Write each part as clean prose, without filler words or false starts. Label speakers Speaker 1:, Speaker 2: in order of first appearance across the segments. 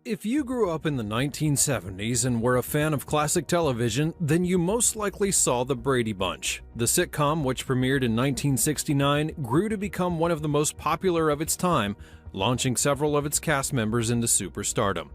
Speaker 1: If you grew up in the 1970s and were a fan of classic television, then you most likely saw The Brady Bunch. The sitcom, which premiered in 1969, grew to become one of the most popular of its time, launching several of its cast members into superstardom.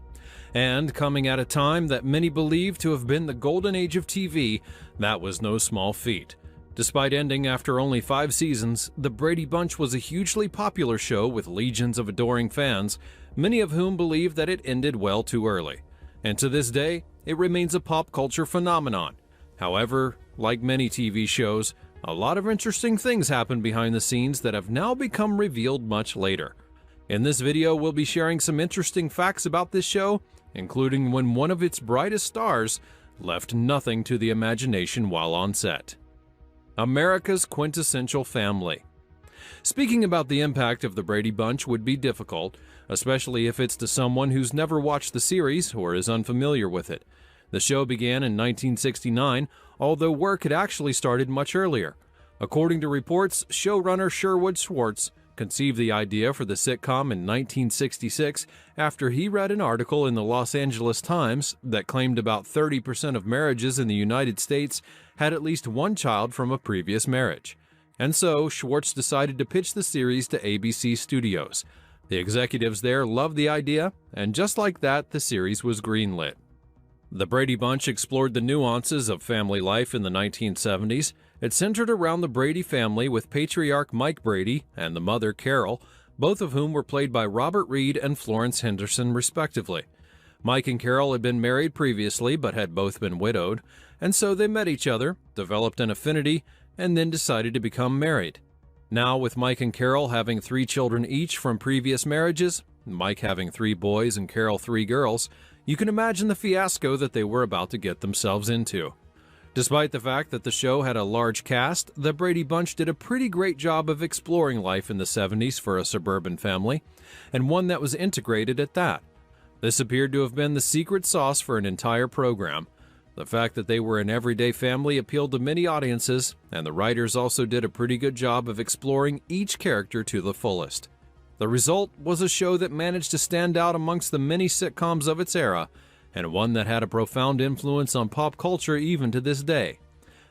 Speaker 1: And coming at a time that many believe to have been the golden age of TV, that was no small feat. Despite ending after only 5 seasons, The Brady Bunch was a hugely popular show with legions of adoring fans, many of whom believe that it ended well too early. And to this day, it remains a pop culture phenomenon. However, like many TV shows, a lot of interesting things happen behind the scenes that have now become revealed much later. In this video, we'll be sharing some interesting facts about this show, including when one of its brightest stars left nothing to the imagination while on set. America's quintessential family. Speaking about the impact of The Brady Bunch would be difficult, especially if it's to someone who's never watched the series or is unfamiliar with it. The show began in 1969, although work had actually started much earlier. According to reports, showrunner Sherwood Schwartz conceived the idea for the sitcom in 1966 after he read an article in the Los Angeles Times that claimed about 30% of marriages in the United States had at least one child from a previous marriage. And so, Schwartz decided to pitch the series to ABC Studios. The executives there loved the idea, and just like that, the series was greenlit. The Brady Bunch explored the nuances of family life in the 1970s. It centered around the Brady family with patriarch Mike Brady and the mother Carol, both of whom were played by Robert Reed and Florence Henderson respectively. Mike and Carol had been married previously but had both been widowed, and so they met each other, developed an affinity, and then decided to become married. Now, with Mike and Carol having 3 children each from previous marriages, Mike having 3 boys and Carol 3 girls, you can imagine the fiasco that they were about to get themselves into. Despite the fact that the show had a large cast, the Brady Bunch did a pretty great job of exploring life in the 70s for a suburban family, and one that was integrated at that. This appeared to have been the secret sauce for an entire program. The fact that they were an everyday family appealed to many audiences, and the writers also did a pretty good job of exploring each character to the fullest. The result was a show that managed to stand out amongst the many sitcoms of its era, and one that had a profound influence on pop culture even to this day.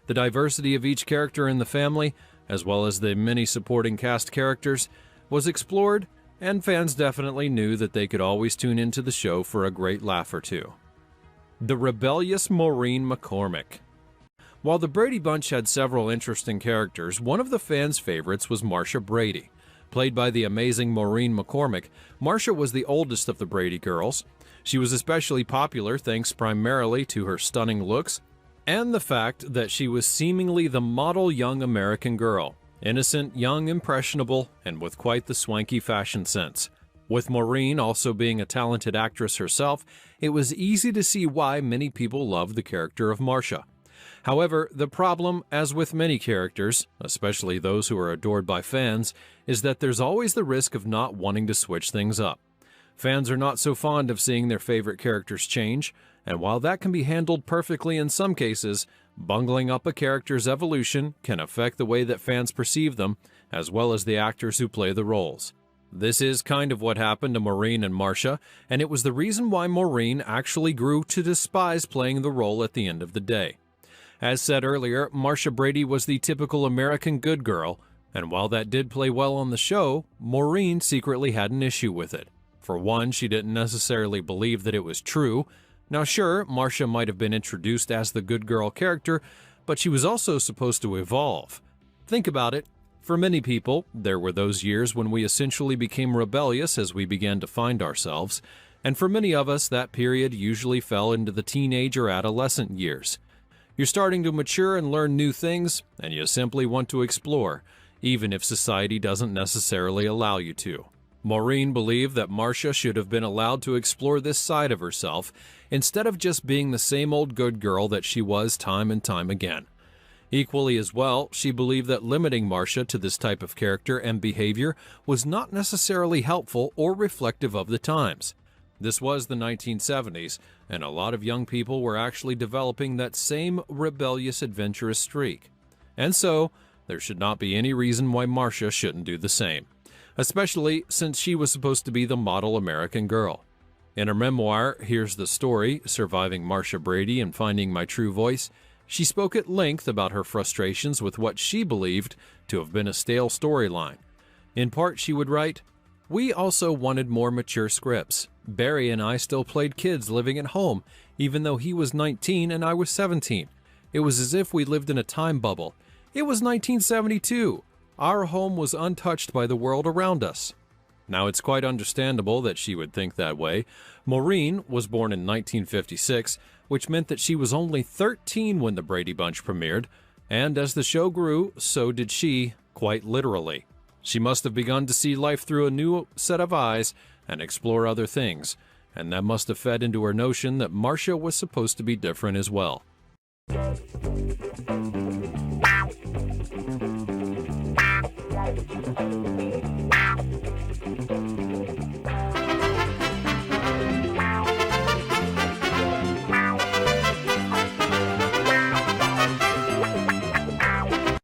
Speaker 1: The diversity of each character in the family, as well as the many supporting cast characters, was explored, and fans definitely knew that they could always tune into the show for a great laugh or two. The rebellious Maureen McCormick. While the Brady Bunch had several interesting characters, one of the fans' favorites was Marsha Brady. Played by the amazing Maureen McCormick, Marsha was the oldest of the Brady girls. She was especially popular thanks primarily to her stunning looks and the fact that she was seemingly the model young American girl, innocent, young, impressionable, and with quite the swanky fashion sense. With Maureen also being a talented actress herself, it was easy to see why many people loved the character of Marsha. However, the problem, as with many characters, especially those who are adored by fans, is that there's always the risk of not wanting to switch things up. Fans are not so fond of seeing their favorite characters change, and while that can be handled perfectly in some cases, bungling up a character's evolution can affect the way that fans perceive them, as well as the actors who play the roles. This is kind of what happened to Maureen and Marsha, and it was the reason why Maureen actually grew to despise playing the role at the end of the day. As said earlier, Marsha Brady was the typical American good girl, and while that did play well on the show, Maureen secretly had an issue with it. For one, she didn't necessarily believe that it was true. Now sure, Marsha might have been introduced as the good girl character, but she was also supposed to evolve. Think about it. For many people, there were those years when we essentially became rebellious as we began to find ourselves, and for many of us, that period usually fell into the teenage or adolescent years. You're starting to mature and learn new things, and you simply want to explore, even if society doesn't necessarily allow you to. Maureen believed that Marsha should have been allowed to explore this side of herself, instead of just being the same old good girl that she was time and time again. Equally as well, she believed that limiting Marsha to this type of character and behavior was not necessarily helpful or reflective of the times. This was the 1970s, and a lot of young people were actually developing that same rebellious, adventurous streak. And so, there should not be any reason why Marsha shouldn't do the same, especially since she was supposed to be the model American girl. In her memoir, Here's the Story, Surviving Marsha Brady and Finding My True Voice, she spoke at length about her frustrations with what she believed to have been a stale storyline. In part, she would write, "We also wanted more mature scripts. Barry and I still played kids living at home, even though he was 19 and I was 17. It was as if we lived in a time bubble. It was 1972. Our home was untouched by the world around us." Now, it's quite understandable that she would think that way. Maureen was born in 1956, which meant that she was only 13 when the Brady Bunch premiered, and as the show grew, so did she, quite literally. She must have begun to see life through a new set of eyes and explore other things, and that must have fed into her notion that Marsha was supposed to be different as well.